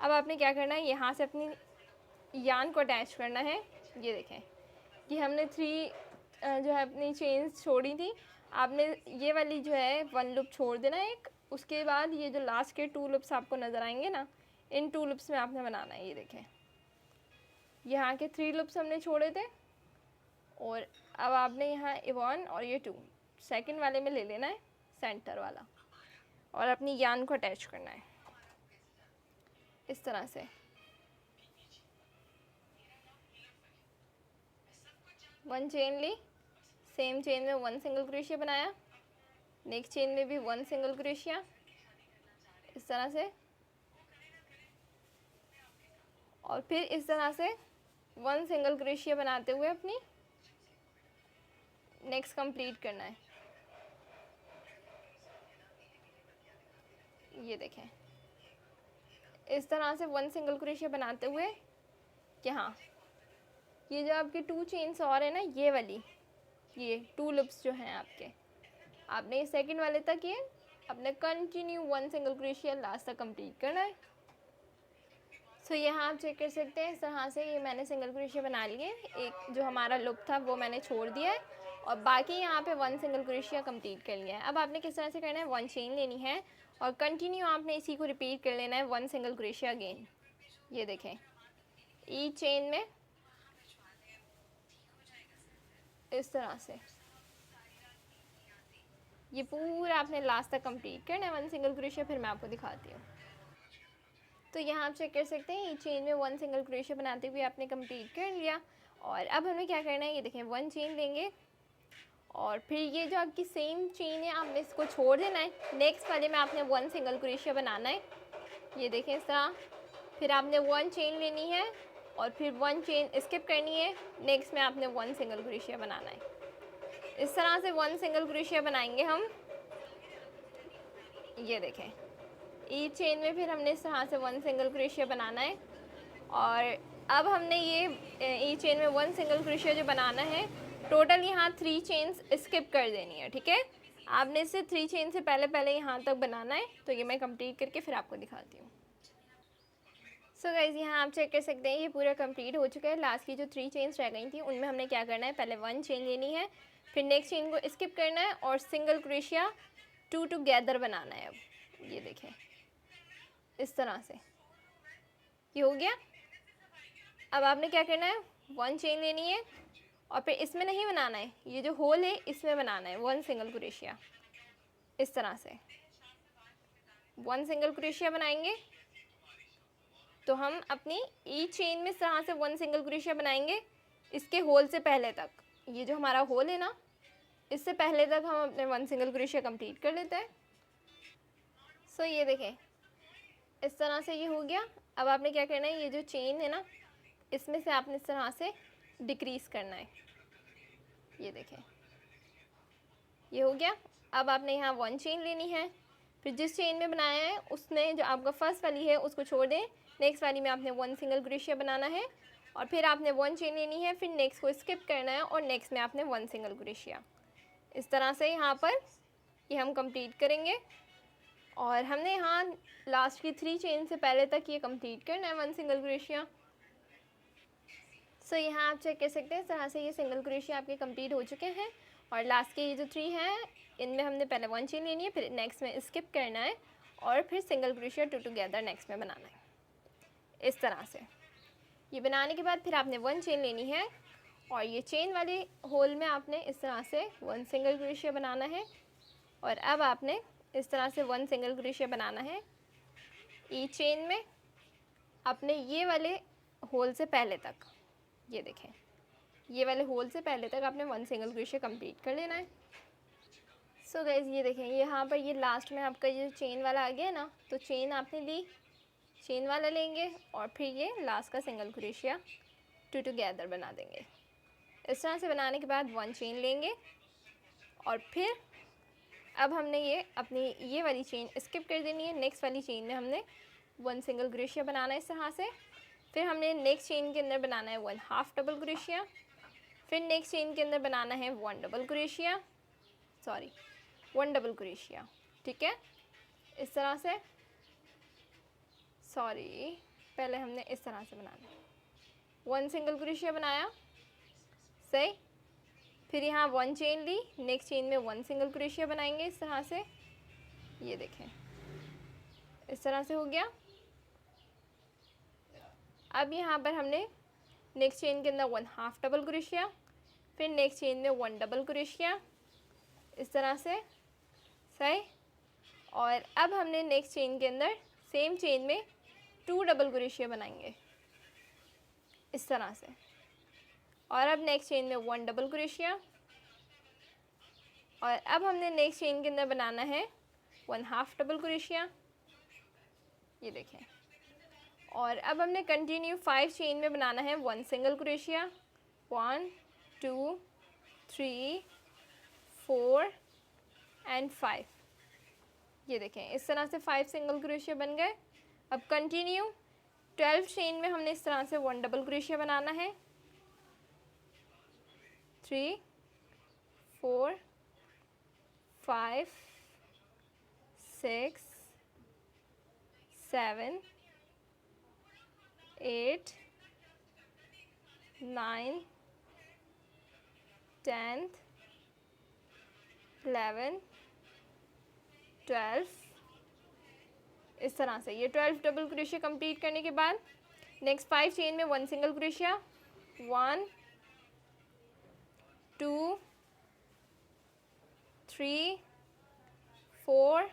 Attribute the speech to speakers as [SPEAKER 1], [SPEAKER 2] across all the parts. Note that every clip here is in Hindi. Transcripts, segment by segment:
[SPEAKER 1] अब आपने क्या करना है, यहाँ से अपनी यान को अटैच करना है। ये देखें कि हमने 3 जो है अपनी चेन्स छोड़ी थी, आपने ये वाली जो है 1 लूप छोड़ देना है एक। उसके बाद ये जो लास्ट के 2 लूप्स आपको नज़र आएंगे ना, इन 2 लूप्स में आपने बनाना है। ये देखें यहाँ के 3 लूप्स हमने छोड़े थे, और अब आपने यहाँ 1 और ये 2 सेकंड वाले में ले लेना है, सेंटर वाला, और अपनी यान को अटैच करना है इस तरह से। वन चेन ली, सेम चेन में 1 सिंगल क्रोशिया बनाया, नेक्स्ट चेन में भी 1 सिंगल क्रोशिया इस तरह से, और फिर इस तरह से 1 सिंगल क्रोशिया बनाते हुए अपनी नेक्स्ट कंप्लीट करना है। ये देखें इस तरह से 1 सिंगल क्रोशिया बनाते हुए यहाँ ये जो आपके 2 चेन्स और है ना, ये वाली, ये 2 लूप्स जो हैं आपके, आपने सेकंड वाले तक ये अपने कंटिन्यू 1 सिंगल क्रोशिया लास्ट तक कंप्लीट करना है। सो यहाँ आप चेक कर सकते हैं इस तरह से ये मैंने सिंगल क्रोशिया बना लिए, एक जो हमारा लूप था वो मैंने छोड़ दिया है, और बाकी यहाँ पे 1 सिंगल क्रोशिया कंप्लीट कर लिया है। अब आपने किस तरह से करना है, 1 चेन लेनी है और कंटिन्यू आपने इसी को रिपीट कर लेना है 1 सिंगल क्रोशिया अगेन। ये देखें ईच चेन में इस तरह से ये पूरा आपने लास्ट तक कंप्लीट करना है 1 सिंगल क्रोशिया। फिर मैं आपको दिखाती हूँ। तो यहाँ आप चेक कर सकते हैं ईच चेन में 1 सिंगल क्रोशिया बनाते हुए आपने कंप्लीट कर लिया। और अब हमें क्या करना है, ये देखें 1 चेन लेंगे और फिर ये जो आपकी सेम चेन है आपने इसको छोड़ देना है, नेक्स्ट वाले में आपने 1 सिंगल क्रोशिया बनाना है। ये देखें इस तरह, फिर आपने 1 चेन लेनी है और फिर 1 चेन स्किप करनी है, नेक्स्ट में आपने 1 सिंगल क्रोशिया बनाना है। इस तरह से 1 सिंगल क्रोशिया बनाएंगे हम। ये देखें ईच चेन में फिर हमने इस तरह से 1 सिंगल क्रोशिया बनाना है, और अब हमने ये ईच चेन में 1 सिंगल क्रोशिया जो बनाना है, टोटल यहाँ 3 चेन्स स्किप कर देनी है। ठीक है, आपने इसे 3 चेन से पहले पहले यहाँ तक बनाना है। तो ये मैं कंप्लीट करके फिर आपको दिखाती हूँ। सो गाइज यहाँ आप चेक कर सकते हैं ये पूरा कंप्लीट हो चुका है। लास्ट की जो 3 चेन्स रह गई थी उनमें हमने क्या करना है, पहले 1 चेन लेनी है, फिर नेक्स्ट चेन को स्किप करना है और सिंगल क्रोशिया 2 टुगेदर बनाना है। अब ये देखें इस तरह से ये हो गया। अब आपने क्या करना है, 1 चेन लेनी है और फिर इसमें नहीं बनाना है, ये जो होल है इसमें बनाना है 1 सिंगल क्रोशिया। इस तरह से 1 सिंगल क्रोशिया बनाएंगे तो हम अपनी ईच चेन में इस तरह से 1 सिंगल क्रोशिया बनाएंगे इसके होल से पहले तक। ये जो हमारा होल है ना, इससे पहले तक हम अपने 1 सिंगल क्रोशिया कंप्लीट कर लेते हैं। सो ये देखें इस तरह से ये हो गया। अब आपने क्या करना है, ये जो चेन है ना इसमें से आपने इस तरह से डिक्रीज़ करना है। ये देखें ये हो गया। अब आपने यहाँ 1 चेन लेनी है, फिर जिस चेन में बनाया है उसने जो आपका फर्स्ट वाली है उसको छोड़ दें, नेक्स्ट वाली में आपने 1 सिंगल क्रोशिया बनाना है, और फिर आपने 1 चेन लेनी है, फिर नेक्स्ट को स्किप करना है और नेक्स्ट में आपने 1 सिंगल क्रोशिया। इस तरह से यहाँ पर ये हम कंप्लीट करेंगे। और हमने यहाँ लास्ट की 3 चेन से पहले तक ये कंप्लीट करना है 1 सिंगल क्रोशिया। सो यहाँ आप चेक कर सकते हैं इस तरह से ये सिंगल क्रोशिया आपके कंप्लीट हो चुके हैं। और लास्ट के ये जो 3 हैं इनमें हमने पहले 1 चेन लेनी है, फिर नेक्स्ट में स्किप करना है और फिर सिंगल क्रोशिया 2 टुगेदर नेक्स्ट में बनाना है। इस तरह से ये बनाने के बाद फिर आपने 1 चेन लेनी है और ये चेन वाले होल में आपने इस तरह से 1 सिंगल क्रोशिया बनाना है। और अब आपने इस तरह से 1 सिंगल क्रोशिया बनाना है ईच चेन में अपने ये वाले होल से पहले तक। ये देखें ये वाले होल से पहले तक आपने 1 सिंगल क्रोशिया कंप्लीट कर लेना है। सो गाइज ये देखें यहाँ पर ये लास्ट में आपका ये चेन वाला आ गया ना, तो चेन आपने ली, चेन वाला लेंगे और फिर ये लास्ट का सिंगल क्रोशिया 2 टुगेदर बना देंगे। इस तरह से बनाने के बाद 1 चेन लेंगे और फिर अब हमने ये अपनी ये वाली चेन स्किप कर देनी है, नेक्स्ट वाली चेन में हमने 1 सिंगल क्रोशिया बनाना है इस तरह से। फिर हमने नेक्स्ट चेन के अंदर बनाना है 1 हाफ डबल क्रोशिया, फिर नेक्स्ट चेन के अंदर बनाना है 1 डबल क्रोशिया, 1 डबल क्रोशिया। ठीक है, इस तरह से पहले हमने इस तरह से बनाना है, 1 सिंगल क्रोशिया बनाया, सही। फिर यहाँ 1 चेन ली, नेक्स्ट चेन में 1 सिंगल क्रोशिया बनाएंगे इस तरह से, ये देखें इस तरह से हो गया। अब यहाँ पर हमने नेक्स्ट चेन के अंदर 1 हाफ डबल क्रोशिया, फिर नेक्स्ट चेन में 1 डबल क्रोशिया इस तरह से, सही। और अब हमने नेक्स्ट चेन के अंदर सेम चेन में 2 डबल क्रोशिया बनाएंगे इस तरह से, और अब नेक्स्ट चेन में 1 डबल क्रोशिया, और अब हमने नेक्स्ट चेन के अंदर बनाना है 1 हाफ डबल क्रोशिया, ये देखें। और अब हमने कंटिन्यू 5 चेन में बनाना है 1 सिंगल क्रोशिया, 1 2 3 4 एंड 5, ये देखें इस तरह से 5 सिंगल क्रोशिया बन गए। अब कंटिन्यू 12 चेन में हमने इस तरह से 1 डबल क्रोशिया बनाना है, 3 4 5 6 7 8 9 10 11 12 इस तरह से। ये 12 डबल क्रोशिया कंप्लीट करने के बाद नेक्स्ट 5 चेन में 1 सिंगल क्रोशिया, 1 2 3 4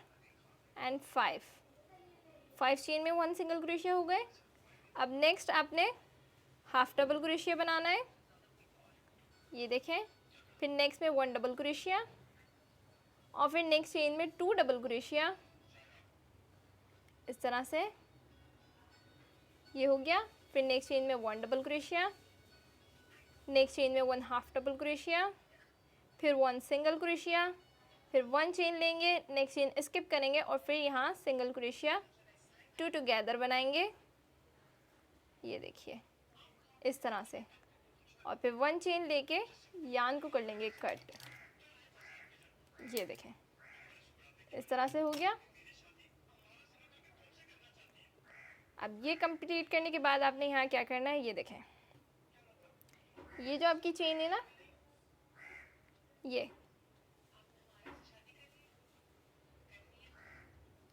[SPEAKER 1] एंड 5 चेन में 1 सिंगल क्रोशिया हो गए। अब नेक्स्ट आपने हाफ डबल क्रोशिया बनाना है, ये देखें। फिर नेक्स्ट में 1 डबल क्रोशिया, और फिर नेक्स्ट चेन में 2 डबल क्रोशिया इस तरह से, ये हो गया। फिर नेक्स्ट चेन में 1 डबल क्रोशिया, नेक्स्ट चेन में 1 हाफ डबल क्रोशिया, फिर 1 सिंगल क्रोशिया, फिर 1 चेन लेंगे, नेक्स्ट चेन स्किप करेंगे और फिर यहाँ सिंगल क्रोशिया 2 टुगेदर बनाएंगे, ये देखिए इस तरह से। और फिर 1 चेन लेके यान को कर लेंगे कट, ये देखें इस तरह से हो गया। अब ये कंप्लीट करने के बाद आपने यहाँ क्या करना है, ये देखें। ये जो आपकी चेन है ना, ये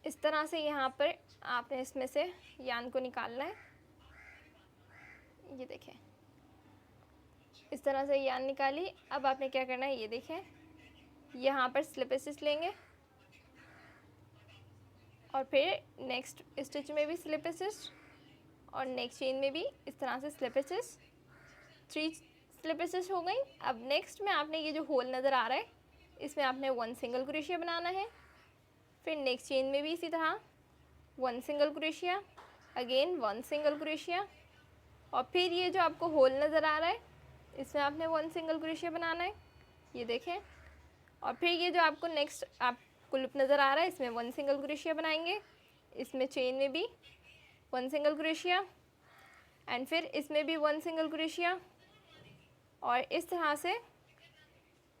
[SPEAKER 1] इस तरह से यहाँ पर आपने इसमें से यान को निकालना है, ये देखें इस तरह से यान निकाली। अब आपने क्या करना है, ये देखें यहाँ पर स्लिपेसिस लेंगे और फिर नेक्स्ट स्टिच में भी स्लिपेसिस और नेक्स्ट चेन में भी इस तरह से स्लिपेसिस, 3 स्लिपेसिस हो गई। अब नेक्स्ट में आपने ये जो होल नज़र आ रहा है इसमें आपने 1 सिंगल क्रोशिया बनाना है, फिर नेक्स्ट चेन में भी इसी तरह 1 single crochet, again 1 single crochet, और फिर ये जो आपको होल नज़र आ रहा है इसमें आपने 1 सिंगल क्रोशिया बनाना है, ये देखें। और फिर ये जो आपको नेक्स्ट आपको लूप नज़र आ रहा है इसमें 1 सिंगल क्रोशिया बनाएंगे, इसमें चेन में भी 1 सिंगल क्रोशिया, एंड फिर इसमें भी 1 सिंगल क्रोशिया, और इस तरह से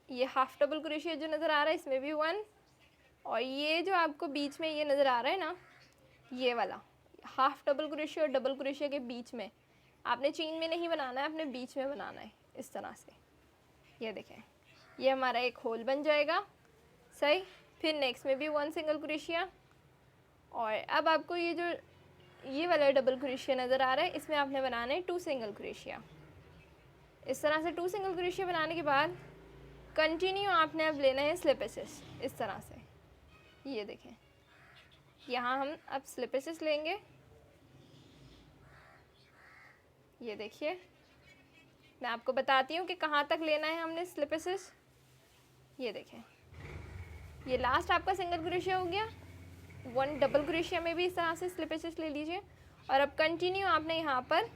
[SPEAKER 1] ये हाफ डबल क्रोशिया जो नज़र आ रहा है इसमें भी 1, और ये जो आपको बीच में ये नज़र आ रहा है ना, ये वाला हाफ डबल क्रोशिया और डबल क्रोशिया के बीच में आपने चेन में नहीं बनाना है, आपने बीच में बनाना है इस तरह से, ये देखें ये हमारा एक होल बन जाएगा, सही। फिर नेक्स्ट में भी 1 सिंगल क्रोशिया, और अब आपको ये जो ये वाला डबल क्रोशिया नज़र आ रहा है इसमें आपने बनाना है 2 सिंगल क्रोशिया। इस तरह से 2 सिंगल क्रोशिया बनाने के बाद कंटिन्यू आपने अब लेना है स्लिपेसिस इस तरह से, ये देखें यहाँ हम अब स्लिपेसिस लेंगे, ये देखिए मैं आपको बताती हूँ कि कहाँ तक लेना है हमने स्लिपेसिस, ये देखें ये लास्ट आपका सिंगल क्रोशिया हो गया। 1 डबल क्रोशिया में भी इस तरह से स्लिपेसिस ले लीजिए, और अब कंटिन्यू आपने यहाँ पर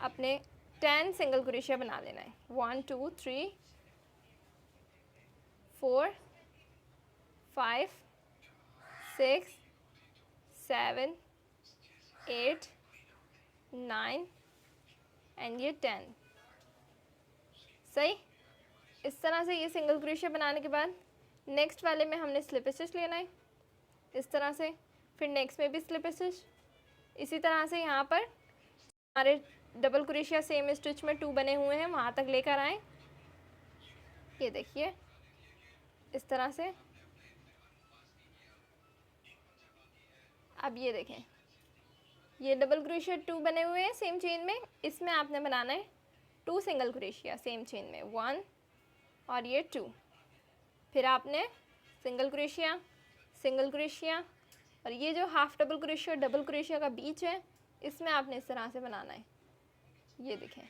[SPEAKER 1] अपने 10 सिंगल क्रोशिया बना लेना है, 1 2 3 4 5 6 7 8 9 एंड ये 10, सही। इस तरह से ये सिंगल क्रोशिया बनाने के बाद नेक्स्ट वाले में हमने स्लिपेसिस लेना है इस तरह से, फिर नेक्स्ट में भी स्लिपेसिस, इसी तरह से यहाँ पर हमारे डबल क्रोशिया सेम स्टिच में 2 बने हुए हैं, वहाँ तक लेकर आए। ये देखिए इस तरह से। अब ये देखें, ये डबल क्रोशिया 2 बने हुए हैं सेम चेन में, इसमें आपने बनाना है 2 सिंगल क्रोशिया सेम चेन में, 1 और ये 2। फिर आपने सिंगल क्रोशिया और ये जो half double crochet double crochet का बीच है, इसमें आपने इस तरह से बनाना है। ये देखें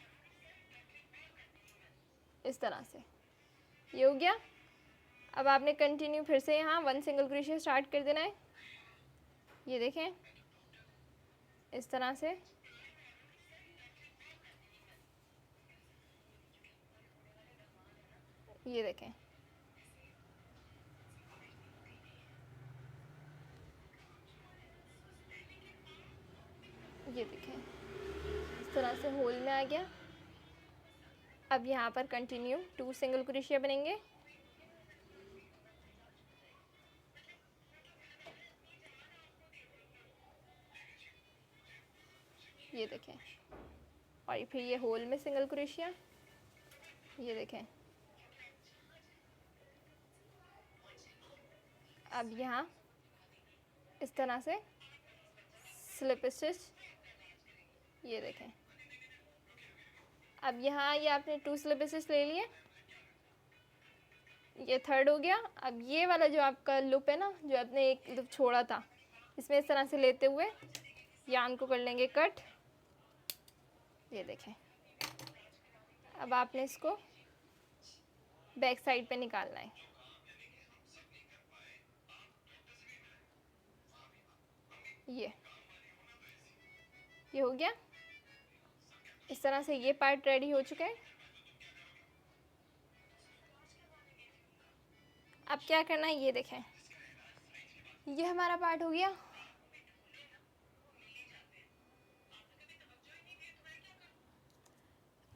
[SPEAKER 1] इस तरह से, ये हो गया। अब आपने कंटिन्यू फिर से यहाँ 1 सिंगल क्रोशिया स्टार्ट कर देना है। ये देखें इस तरह से। ये देखें ये देखें इस तरह से होल में आ गया। अब यहाँ पर कंटिन्यू 2 सिंगल क्रोशिया बनेंगे। ये देखें, और फिर ये होल में सिंगल क्रोशिया। ये देखें, अब यहाँ इस तरह से स्लिप स्टिच। ये देखें, अब यहाँ ये आपने 2 स्लिप स्टिच ले लिए, ये थर्ड हो गया। अब ये वाला जो आपका लूप है ना, जो आपने एक लूप छोड़ा था, इसमें इस तरह से लेते हुए यार्न को कर लेंगे कट। ये देखें, अब आपने इसको बैक साइड पे निकालना है। ये हो गया। इस तरह से ये पार्ट रेडी हो चुका है। अब क्या करना है, ये देखें, ये हमारा पार्ट हो गया।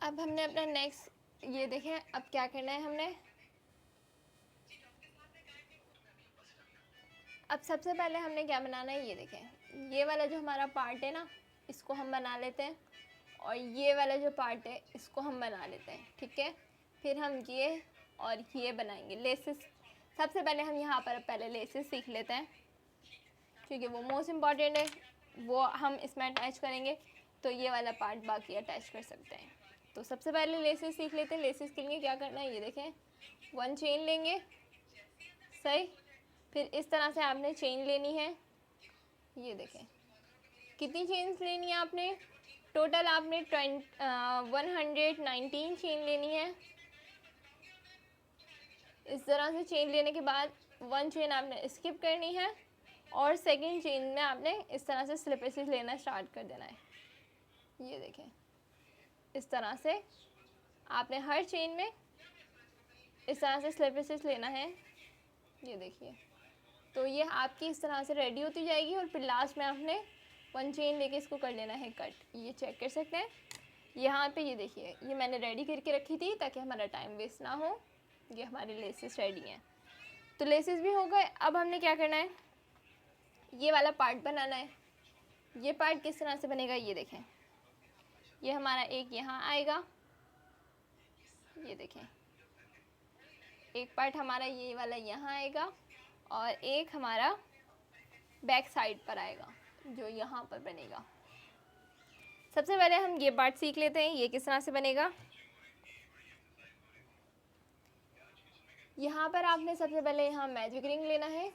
[SPEAKER 1] अब हमने अपना नेक्स्ट, ये देखें, अब क्या करना है हमने, अब सबसे पहले हमने क्या बनाना है, ये देखें, ये वाला जो हमारा पार्ट है ना, इसको हम बना लेते हैं, और ये वाला जो पार्ट है इसको हम बना लेते हैं। ठीक है, फिर हम ये और ये बनाएंगे लेसेस। सबसे पहले हम यहाँ पर पहले लेसेस सीख लेते हैं, क्योंकि वो मोस्ट इम्पॉर्टेंट है, वो हम इसमें अटैच करेंगे, तो ये वाला पार्ट बाकी अटैच कर सकते हैं। तो सबसे पहले लेसेस सीख लेते हैं। लेसेस के लिए क्या करना है, ये देखें, 1 चेन लेंगे, सही। फिर इस तरह से आपने चेन लेनी है। ये देखें, कितनी चेन्स लेनी है आपने, टोटल आपने 119 चेन लेनी है। इस तरह से चेन लेने के बाद 1 चेन आपने स्किप करनी है, और सेकंड चेन में आपने इस तरह से स्लिप स्टिच लेना स्टार्ट कर देना है। ये देखें, इस तरह से आपने हर चेन में इस तरह से स्लिप स्टिच लेना है। ये देखिए, तो ये आपकी इस तरह से रेडी होती जाएगी, और फिर लास्ट में आपने 1 चेन लेके इसको कर लेना है कट। ये चेक कर सकते हैं यहाँ पे, ये देखिए, ये मैंने रेडी करके रखी थी ताकि हमारा टाइम वेस्ट ना हो। ये हमारे लेसेस रेडी हैं, तो लेसेस भी हो गए। अब हमने क्या करना है, ये वाला पार्ट बनाना है। ये पार्ट किस तरह से बनेगा, ये देखें, ये हमारा एक यहाँ आएगा, ये देखें, एक पार्ट हमारा ये वाला यहाँ आएगा, और एक हमारा बैक साइड पर आएगा जो यहाँ पर बनेगा। सबसे पहले हम ये पार्ट सीख लेते हैं, ये किस तरह से बनेगा। यहाँ पर आपने सबसे पहले यहाँ मैजिक रिंग लेना है।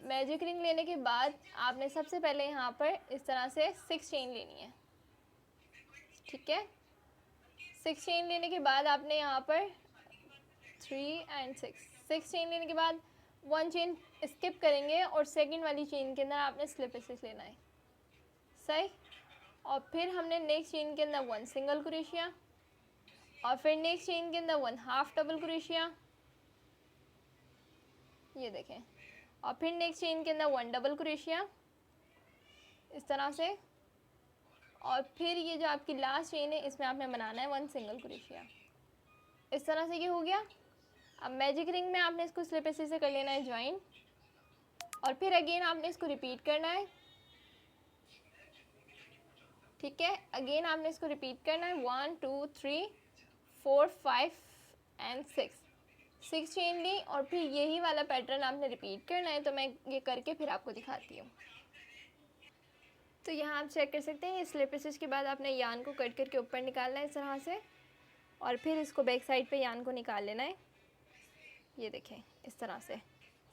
[SPEAKER 1] मैजिक रिंग लेने के बाद आपने सबसे पहले यहाँ पर इस तरह से 6 चेन लेनी है। ठीक है, 6 चेन लेने के बाद आपने यहाँ पर 3 और 6 चेन लेने के बाद 1 चेन स्किप करेंगे, और सेकंड वाली चेन के अंदर आपने स्लिप स्टिच लेना है, सही। और फिर हमने नेक्स्ट चेन के अंदर 1 सिंगल क्रोशिया, और फिर नेक्स्ट चेन के अंदर 1 हाफ डबल क्रोशिया। ये देखें, और फिर नेक्स्ट चेन के अंदर 1 डबल क्रोशिया, इस तरह से। और फिर ये जो आपकी लास्ट चेन है, इसमें आपने बनाना है 1 सिंगल क्रोशिया। इस तरह से ये हो गया। अब मैजिक रिंग में आपने इसको स्लिप स्टिच से कर लेना है ज्वाइन, और फिर अगेन आपने इसको रिपीट करना है। ठीक है, अगेन आपने इसको रिपीट करना है 1 2 3 4 5 एंड 6 चेन ली और फिर यही वाला पैटर्न आपने रिपीट करना है। तो मैं ये करके फिर आपको दिखाती हूँ। तो यहाँ आप चेक कर सकते हैं, ये स्लिप स्टिच के बाद आपने यान को कट करके ऊपर निकालना है इस तरह से, और फिर इसको बैक साइड पे यान को निकाल लेना है। ये देखें इस तरह से,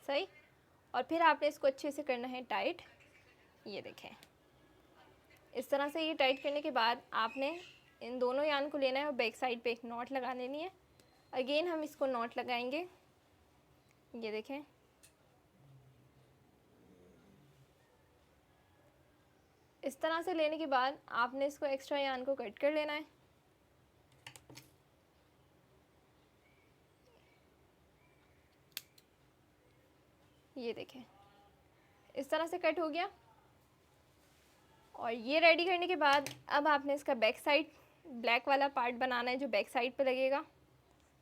[SPEAKER 1] सही। और फिर आपने इसको अच्छे से करना है टाइट। ये देखें इस तरह से। ये टाइट करने के बाद आपने इन दोनों यान को लेना है और बैक साइड पे एक नॉट लगा लेनी है। अगेन हम इसको नॉट लगाएंगे। ये देखें इस तरह से लेने के बाद आपने इसको एक्स्ट्रा यान को कट कर लेना है। ये देखें इस तरह से कट हो गया। और ये रेडी करने के बाद अब आपने इसका बैक साइड ब्लैक वाला पार्ट बनाना है जो बैक साइड पे लगेगा,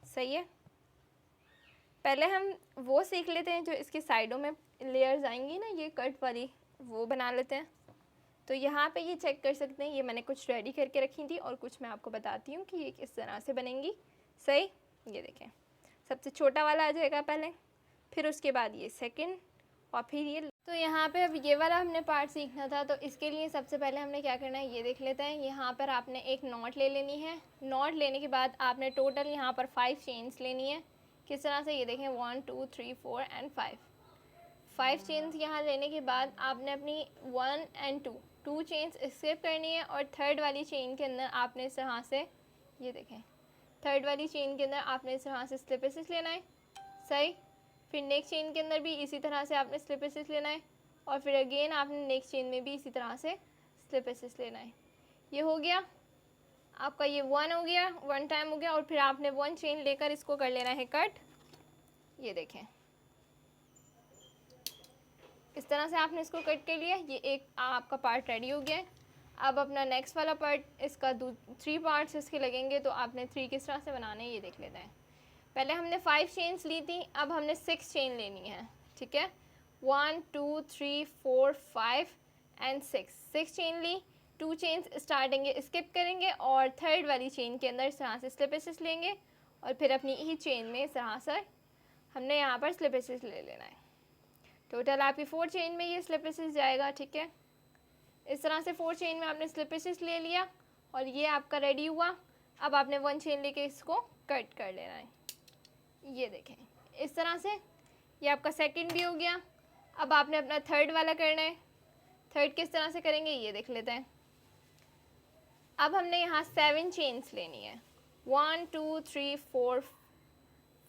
[SPEAKER 1] सही है। पहले हम वो सीख लेते हैं जो इसकी साइडों में लेयर्स आएंगी ना, ये कट वाली, वो बना लेते हैं। तो यहाँ पे ये चेक कर सकते हैं, ये मैंने कुछ रेडी करके रखी थी और कुछ मैं आपको बताती हूँ कि ये किस तरह से बनेंगी, सही। ये देखें सबसे छोटा वाला आ जाएगा पहले, फिर उसके बाद ये सेकंड, और फिर ये। तो यहाँ पे अब ये वाला हमने पार्ट सीखना था, तो इसके लिए सबसे पहले हमने क्या करना है ये देख लेते हैं। यहाँ पर आपने एक नॉट ले लेनी है। नॉट लेने के बाद आपने टोटल यहाँ पर 5 चेन्स लेनी है। किस तरह से, ये देखें 1 2 3 4 एंड 5 चेन्स यहाँ लेने के बाद आपने अपनी 1 एंड 2 चेन्स स्किप करनी है, और थर्ड वाली चेन के अंदर आपने इस तरह से, ये देखें थर्ड वाली चेन के अंदर आपने इस तरह से स्लिप स्टिच लेना है, सही। फिर नेक्स्ट चेन के अंदर भी इसी तरह से आपने स्लिप स्टिच लेना है, और फिर अगेन आपने नेक्स्ट चेन में भी इसी तरह से स्लिप स्टिच लेना है। ये हो गया आपका, ये 1 हो गया, 1 टाइम हो गया। और फिर आपने 1 चेन लेकर इसको कर लेना है कट। ये देखें इस तरह से आपने इसको कट कर लिया। ये एक आपका पार्ट रेडी हो गया है। अब अपना नेक्स्ट वाला पार्ट, इसका 3 पार्ट्स इसके लगेंगे, तो आपने 3 किस तरह से बनाने हैं ये देख लेते हैं। पहले हमने 5 चेन्स ली थी, अब हमने 6 चेन लेनी है, ठीक है। 1 2 3 4 5 एंड 6 चेन ली। 2 चेन्स स्टार्टिंग स्किप करेंगे और थर्ड वाली चेन के अंदर इस तरह से स्लिप स्टिच लेंगे, और फिर अपनी ही चेन में इस तरह से हमने यहाँ पर स्लिप स्टिच ले लेना है। टोटल आपकी 4 चेन में ये स्लिप स्टिच जाएगा, ठीक है। इस तरह से 4 चेन में आपने स्लिप स्टिच ले लिया और ये आपका रेडी हुआ। अब आपने 1 चेन लेके इसको कट कर लेना है। ये देखें इस तरह से, ये आपका सेकंड भी हो गया। अब आपने अपना थर्ड वाला करना है। थर्ड किस तरह से करेंगे ये देख लेते हैं। अब हमने यहाँ 7 चेन्स लेनी है, 1 2 3 4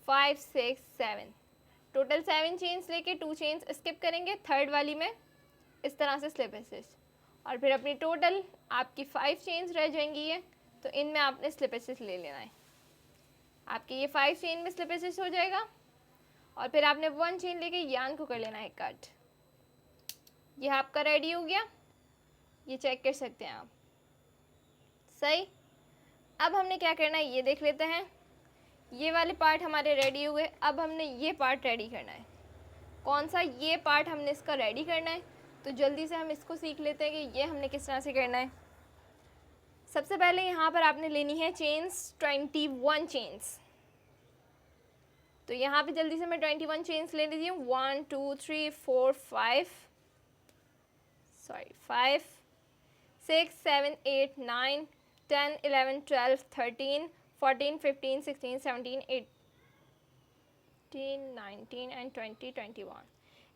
[SPEAKER 1] 5 6 7, टोटल 7 चेन्स लेके 2 चेन्स स्किप करेंगे थर्ड वाली में इस तरह से स्लिप स्टिच, और फिर अपनी टोटल आपकी 5 चेन्स रह जाएंगी ये, तो इनमें आपने स्लिप स्टिच ले लेना है। आपकी ये 5 चेन में स्लिप स्टिच हो जाएगा, और फिर आपने 1 चेन लेके यान को कर लेना है कट। ये आपका रेडी हो गया, ये चेक कर सकते हैं आप, सही। अब हमने क्या करना है ये देख लेते हैं। ये वाले पार्ट हमारे रेडी हुए, अब हमने ये पार्ट रेडी करना है। कौन सा, ये पार्ट हमने इसका रेडी करना है। तो जल्दी से हम इसको सीख लेते हैं कि ये हमने किस तरह से करना है। सबसे पहले यहाँ पर आपने लेनी है चेन्स 21 चेन्स। तो यहाँ पे जल्दी से मैं 21 चेन्स ले लीजिए। 1 2 3 4 5 6 7 8 9 10 11 12 13 14 15 16 17 18 19 एंड 20 21।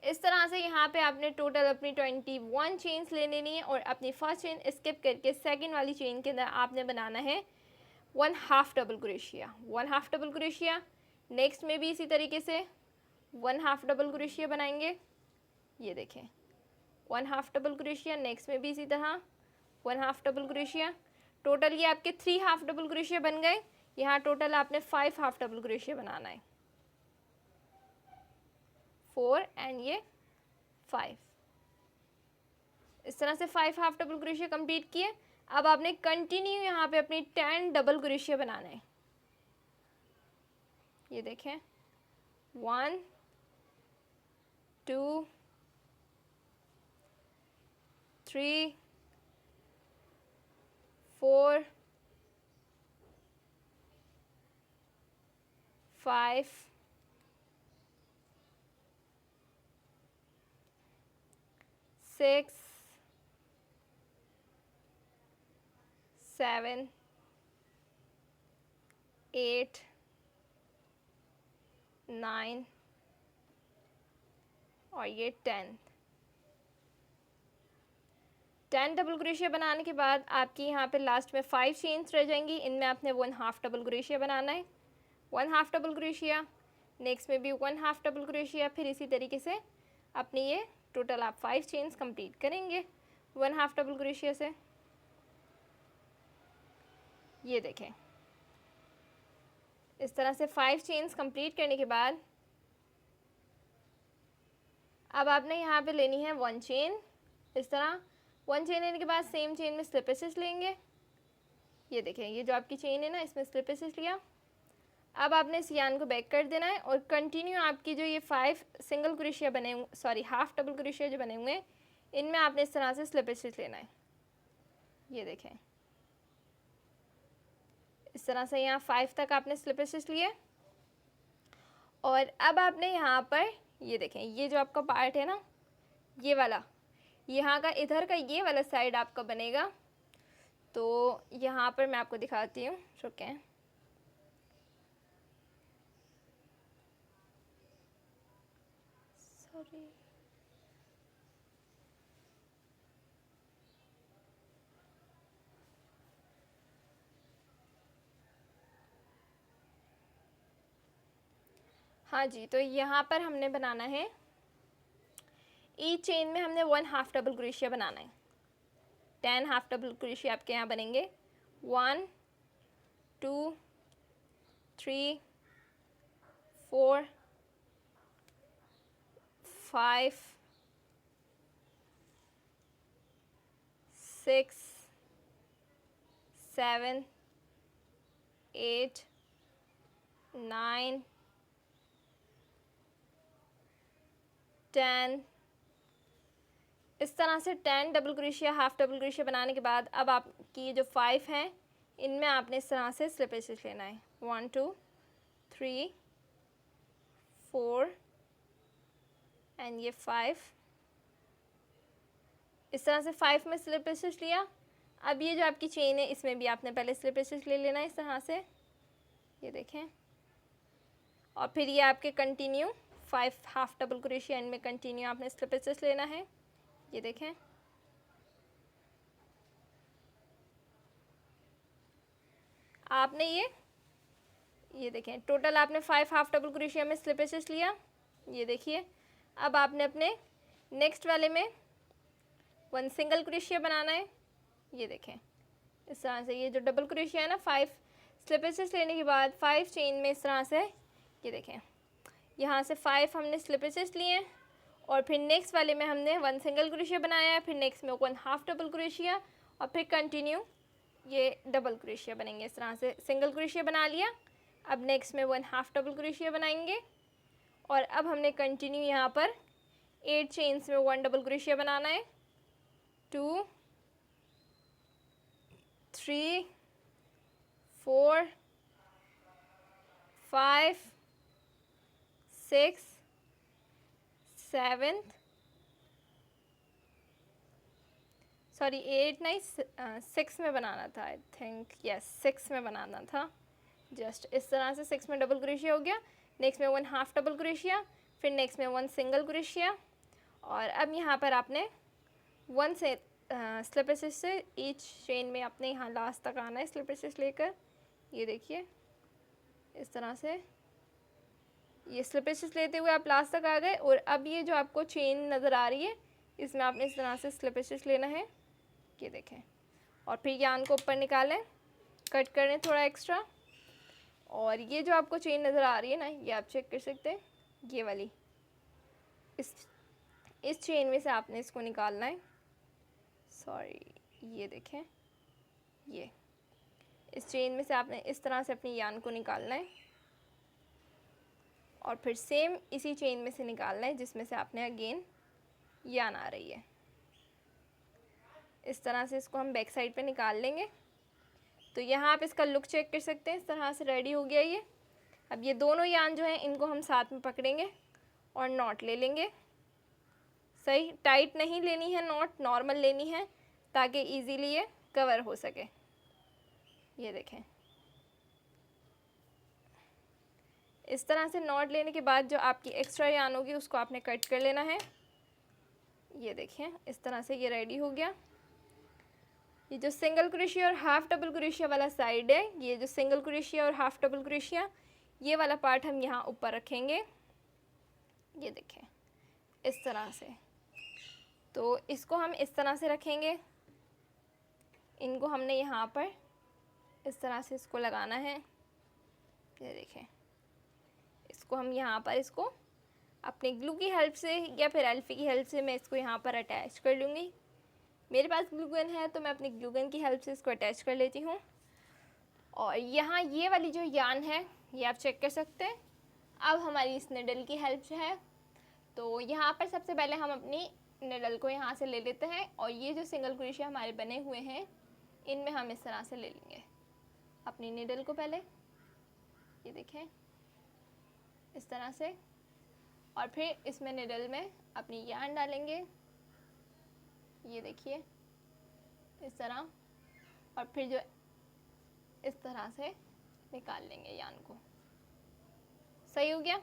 [SPEAKER 1] इस तरह से यहाँ पे आपने टोटल अपनी 21 चेन्स ले लेनी है, और अपनी फर्स्ट चेन स्किप करके सेकंड वाली चेन के अंदर आपने बनाना है 1/2 double crochet. 1/2 double crochet. Next में भी इसी तरीके से 1/2 डबल क्रोशिया बनाएंगे। ये देखें 1/2 डबल क्रोशिया। नेक्स्ट में भी इसी तरह 1/2 डबल क्रोशिया। टोटल ये आपके 3 हाफ डबल क्रोशिया बन गए। यहाँ टोटल आपने 5 हाफ डबल क्रोशिया बनाना है, 4 एंड ये 5। इस तरह से 5 हाफ डबल क्रोशिया कंप्लीट किए। अब आपने कंटिन्यू यहाँ पे अपनी 10 डबल क्रोशिया बनाना है। ये देखें 1 2 3 4 5 6 7 8 9 और ये 10 डबल क्रोशिया बनाने के बाद आपकी यहाँ पे लास्ट में 5 चेन्स रह जाएंगी। इनमें आपने 1/2 डबल क्रोशिया बनाना है, 1/2 डबल क्रोशिया, नेक्स्ट में भी 1/2 डबल क्रोशिया, फिर इसी तरीके से अपनी ये टोटल आप 5 चेन्स कंप्लीट करेंगे 1/2 डबल क्रोशिया से। ये देखें, इस तरह से 5 चेन्स कंप्लीट करने के बाद अब आपने यहाँ पे लेनी है 1 चेन। इस तरह 1 चेन लेने के बाद सेम चेन में स्लिप लेंगे। ये देखें, ये जो आपकी चेन है ना, इसमें स्लिप लिया। अब आपने इस यान को बैक कर देना है और कंटिन्यू आपकी जो ये 5 सिंगल क्रोशिया बने हुए, सॉरी हाफ डबल क्रोशिया जो बने हुए हैं, इनमें आपने इस तरह से स्लिप लेना है। ये देखें, इस तरह से यहाँ 5 तक आपने स्लिप लिए। और अब आपने यहाँ पर ये देखें, ये जो आपका पार्ट है ना, ये वाला, यहाँ का इधर का ये वाला साइड आपका बनेगा। तो यहाँ पर मैं आपको दिखाती हूँ, रुकें। सॉरी, हाँ जी, तो यहाँ पर हमने बनाना है, ईच चेन में हमने 1/2 डबल क्रोशिया बनाना है। 10 हाफ डबल क्रोशिया आपके यहाँ बनेंगे। 1 2 3 4 5 6 7 8 9 10। इस तरह से 10 double crochet, half double crochet बनाने के बाद अब आपकी ये जो 5 हैं, इनमें आपने इस तरह से स्लिप लेना है। 1 2 3 4 एंड ये 5। इस तरह से 5 में स्लिप लिया। अब ये जो आपकी चेन है, इसमें भी आपने पहले स्लिप ले लेना है इस तरह से। ये देखें, और फिर ये आपके continue 5 half double crochet and में कंटिन्यू आपने स्लिप लेना है। ये देखें, आपने ये देखें, टोटल आपने 5 हाफ डबल क्रोशिया में स्लिप लिया। ये देखिए, अब आपने अपने नेक्स्ट वाले में 1 सिंगल क्रोशिया बनाना है। ये देखें, इस तरह से ये जो डबल क्रोशिया है ना, 5 स्लिप लेने के बाद 5 चेन में इस तरह से, ये देखें, यहाँ से 5 हमने स्लिप लिए हैं और फिर नेक्स्ट वाले में हमने 1 सिंगल क्रोशिया बनाया है, फिर नेक्स्ट में 1/2 डबल क्रोशिया और फिर कंटिन्यू ये डबल क्रोशिया बनेंगे। इस तरह से सिंगल क्रोशिया बना लिया। अब नेक्स्ट में 1/2 डबल क्रोशिया बनाएंगे और अब हमने कंटिन्यू यहाँ पर 8 चेन्स में 1 डबल क्रोशिया बनाना है। 2 3 4 5 6 7 सॉरी 8 नहीं 6 में बनाना था, आई थिंक, यस 6 में बनाना था। जस्ट इस तरह से 6 में डबल क्रोशिया हो गया। नेक्स्ट में 1/2 डबल क्रोशिया, फिर नेक्स्ट में 1 सिंगल क्रोशिया और अब यहाँ पर आपने 1 से स्लिप से ईच चेन में अपने यहाँ लास्ट तक आना है स्लिप लेकर। ये देखिए, इस तरह से ये स्लिप लेते हुए आप लास्ट तक आ गए और अब ये जो आपको चेन नज़र आ रही है, इसमें आपने इस तरह से स्लिप लेना है। ये देखें, और फिर यान को ऊपर निकालें, कट करें थोड़ा एक्स्ट्रा, और ये जो आपको चेन नज़र आ रही है ना, ये आप चेक कर सकते हैं, ये वाली, इस चेन में से आपने इसको निकालना है। सॉरी, ये देखें, ये इस चेन में से आपने इस तरह से अपनी यान को निकालना है और फिर सेम इसी चेन में से निकालना है जिसमें से आपने अगेन यान आ रही है। इस तरह से इसको हम बैक साइड पे निकाल लेंगे। तो यहाँ आप इसका लुक चेक कर सकते हैं, इस तरह से रेडी हो गया ये। अब ये दोनों यान जो हैं इनको हम साथ में पकड़ेंगे और नॉट ले लेंगे। सही टाइट नहीं लेनी है नॉट, नॉर्मल लेनी है ताकि इजीली ये कवर हो सके। ये देखें, इस तरह से नॉट लेने के बाद जो आपकी एक्स्ट्रा यान होगी उसको आपने कट कर लेना है। ये देखिए इस तरह से ये रेडी हो गया। ये जो सिंगल क्रोशिया और हाफ डबल क्रोशिया वाला साइड है, ये जो सिंगल क्रोशिया और हाफ डबल क्रोशिया, ये वाला पार्ट हम यहाँ ऊपर रखेंगे। ये देखें इस तरह से। तो इसको हम इस तरह से रखेंगे, इनको हमने यहाँ पर इस तरह से इसको लगाना है। ये देखें, इसको हम यहाँ पर इसको अपने ग्लू की हेल्प से या फिर एल्फी की हेल्प से मैं इसको यहाँ पर अटैच कर लूँगी। मेरे पास ग्लू गन है तो मैं अपनी ग्लू गन की हेल्प से इसको अटैच कर लेती हूँ। और यहाँ ये वाली जो यान है ये आप चेक कर सकते हैं। अब हमारी इस निडल की हेल्प जो है, तो यहाँ पर सबसे पहले हम अपनी निडल को यहाँ से ले लेते हैं और ये जो सिंगल क्रोशिया हमारे बने हुए हैं इनमें हम इस तरह से ले लेंगे अपनी निडल को पहले। ये देखें इस तरह से, और फिर इसमें निडल में अपनी यान डालेंगे। ये देखिए इस तरह, और फिर जो इस तरह से निकाल लेंगे यान को। सही हो गया।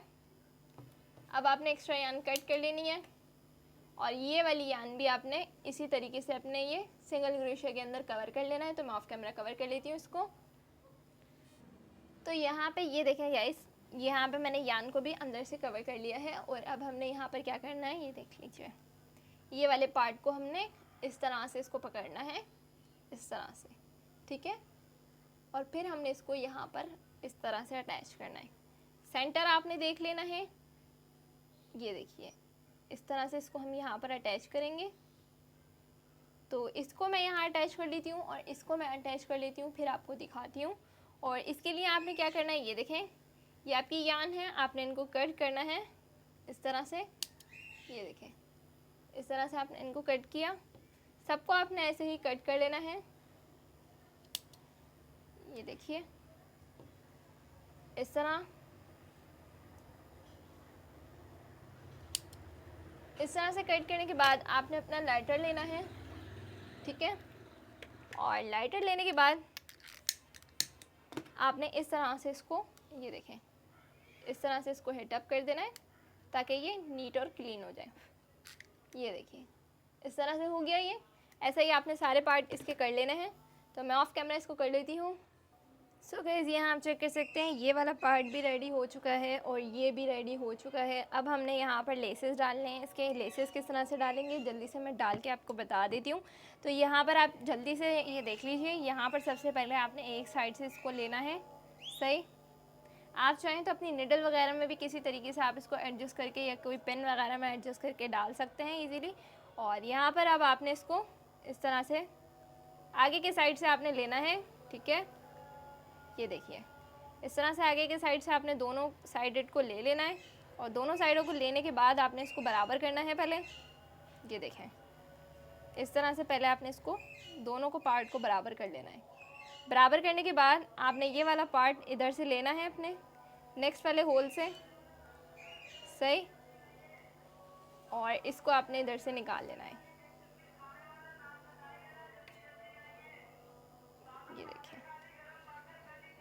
[SPEAKER 1] अब आपने एक्स्ट्रा यान कट कर लेनी है और ये वाली यान भी आपने इसी तरीके से अपने ये सिंगल क्रोशिया के अंदर कवर कर लेना है। तो मैं ऑफ कैमरा कवर कर लेती हूँ इसको। तो यहाँ पे ये देखें गाइस, यहाँ पे मैंने यान को भी अंदर से कवर कर लिया है। और अब हमने यहाँ पर क्या करना है ये देख लीजिए, ये वाले पार्ट को हमने इस तरह से इसको पकड़ना है, इस तरह से, ठीक है। और फिर हमने इसको यहाँ पर इस तरह से अटैच करना है। सेंटर आपने देख लेना है। ये देखिए इस तरह से इसको हम यहाँ पर अटैच करेंगे। तो इसको मैं यहाँ अटैच कर लेती हूँ और इसको मैं अटैच कर लेती हूँ, फिर आपको दिखाती हूँ। और इसके लिए आपने क्या करना है, ये देखें ये आपकी यान है, आपने इनको कट करना है इस तरह से। ये देखें इस तरह से आपने इनको कट किया, सबको आपने ऐसे ही कट कर लेना है। ये देखिए इस तरह से कट करने के बाद आपने अपना लाइटर लेना है, ठीक है। और लाइटर लेने के बाद आपने इस तरह से इसको, ये देखें इस तरह से इसको हिट अप कर देना है ताकि ये नीट और क्लीन हो जाए। ये देखिए इस तरह से हो गया ये। ऐसा ही आपने सारे पार्ट इसके कर लेने हैं। तो मैं ऑफ कैमरा इसको कर लेती हूँ। सो गाइस यहाँ आप चेक कर सकते हैं ये वाला पार्ट भी रेडी हो चुका है और ये भी रेडी हो चुका है। अब हमने यहाँ पर लेसेस डालने हैं। इसके लेसेस किस तरह से डालेंगे जल्दी से मैं डाल के आपको बता देती हूँ। तो यहाँ पर आप जल्दी से ये देख लीजिए, यहाँ पर सबसे पहले आपने एक साइड से इसको लेना है। सही, आप चाहें तो अपनी निडल वगैरह में भी किसी तरीके से आप इसको एडजस्ट करके या कोई पेन वगैरह में एडजस्ट करके डाल सकते हैं इजीली। और यहाँ पर अब आपने इसको इस तरह से आगे के साइड से आपने लेना है, ठीक है। ये देखिए इस तरह से आगे के साइड से आपने दोनों साइडेड को ले लेना है और दोनों साइडों को लेने के बाद आपने इसको बराबर करना है पहले। ये देखें इस तरह से पहले आपने इसको दोनों को पार्ट को बराबर कर लेना है। बराबर करने के बाद आपने ये वाला पार्ट इधर से लेना है अपने नेक्स्ट वाले होल से, सही, और इसको आपने इधर से निकाल लेना है। ये देखिए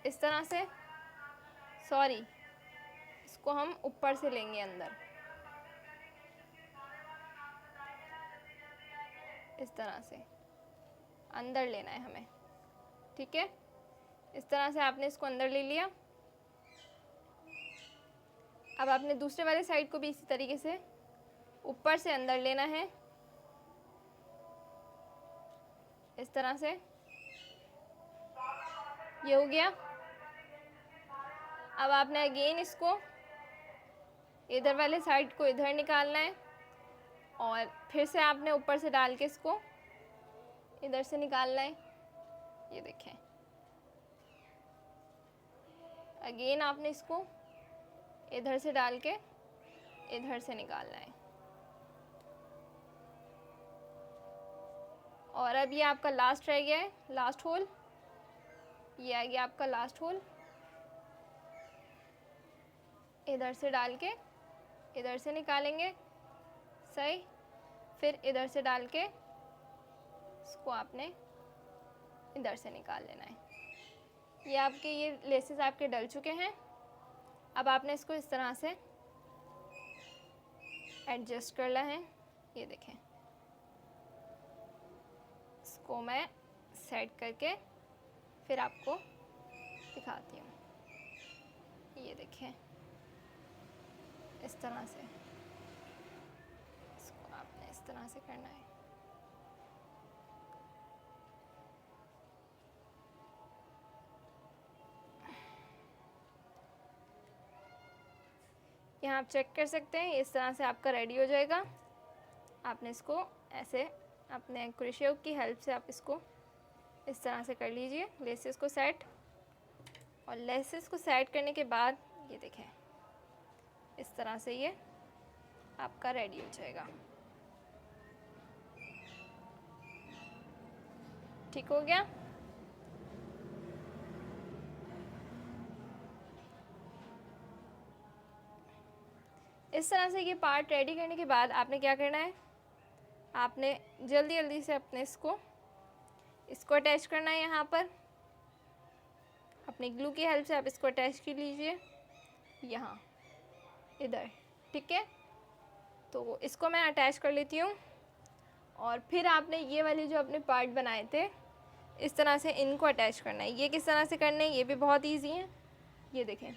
[SPEAKER 1] इस तरह से, सॉरी इसको हम ऊपर से लेंगे अंदर, इस तरह से अंदर लेना है हमें, ठीक है। इस तरह से आपने इसको अंदर ले लिया। अब आपने दूसरे वाले साइड को भी इसी तरीके से ऊपर से अंदर लेना है, इस तरह से। ये हो गया। अब आपने अगेन इसको इधर वाले साइड को इधर निकालना है और फिर से आपने ऊपर से डाल के इसको इधर से निकालना है। ये देखें अगेन आपने इसको इधर से डाल के इधर से निकालना है। और अब ये आपका लास्ट रह गया है, लास्ट होल। ये आ गया आपका लास्ट होल। इधर से डाल के इधर से निकालेंगे, सही। फिर इधर से डाल के इसको आपने इधर से निकाल लेना है। ये आपके ये लेसेस आपके डल चुके हैं। अब आपने इसको इस तरह से एडजस्ट करना है। ये देखें, इसको मैं सेट करके फिर आपको दिखाती हूँ। ये देखें, इस तरह से इसको आपने इस तरह से करना है। यहाँ आप चेक कर सकते हैं, इस तरह से आपका रेडी हो जाएगा। आपने इसको ऐसे अपने क्रोशियो की हेल्प से आप इसको इस तरह से कर लीजिए, लेसेस को सेट। और लेसेस को सेट करने के बाद ये देखें, इस तरह से ये आपका रेडी हो जाएगा। ठीक हो गया। इस तरह से ये पार्ट रेडी करने के बाद आपने क्या करना है, आपने जल्दी जल्दी से अपने इसको अटैच करना है। यहाँ पर अपनी ग्लू की हेल्प से आप इसको अटैच कर लीजिए यहाँ इधर, ठीक है। तो इसको मैं अटैच कर लेती हूँ। और फिर आपने ये वाले जो अपने पार्ट बनाए थे, इस तरह से इनको अटैच करना है। ये किस तरह से करना है, ये भी बहुत ईजी है। ये देखें,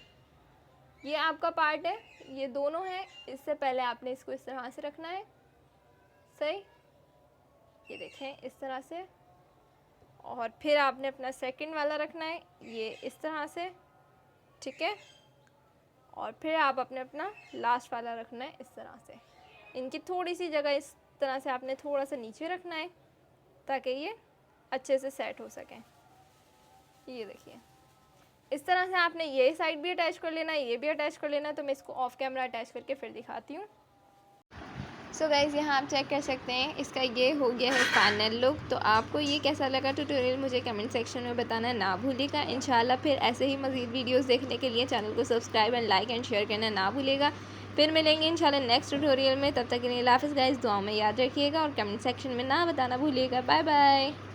[SPEAKER 1] ये आपका पार्ट है, ये दोनों हैं। इससे पहले आपने इसको इस तरह से रखना है, सही। ये देखें, इस तरह से। और फिर आपने अपना सेकंड वाला रखना है, ये इस तरह से, ठीक है। और फिर आप अपना लास्ट वाला रखना है इस तरह से। इनकी थोड़ी सी जगह इस तरह से आपने थोड़ा सा नीचे रखना है ताकि ये अच्छे से सेट हो सकें। ये देखिए, इस तरह से आपने ये साइड भी अटैच कर लेना है, ये भी अटैच कर लेना है। तो मैं इसको ऑफ कैमरा अटैच करके फिर दिखाती हूँ। सो गाइज़, यहाँ आप चेक कर सकते हैं, इसका ये हो गया है फाइनल लुक। तो आपको ये कैसा लगा ट्यूटोरियल मुझे कमेंट सेक्शन में बताना ना भूलिएगा। इंशाल्लाह फिर ऐसे ही मज़ीद वीडियोस देखने के लिए चैनल को subscribe and like and share करना ना भूलिएगा। फिर मिलेंगे इंशाल्लाह नेक्स्ट ट्यूटोरियल में। तब तक के लिए अल्लाह हाफ़िज़ गाइज़, दुआ में याद रखिएगा और कमेंट सेक्शन में ना बताना भूलिएगा। Bye bye.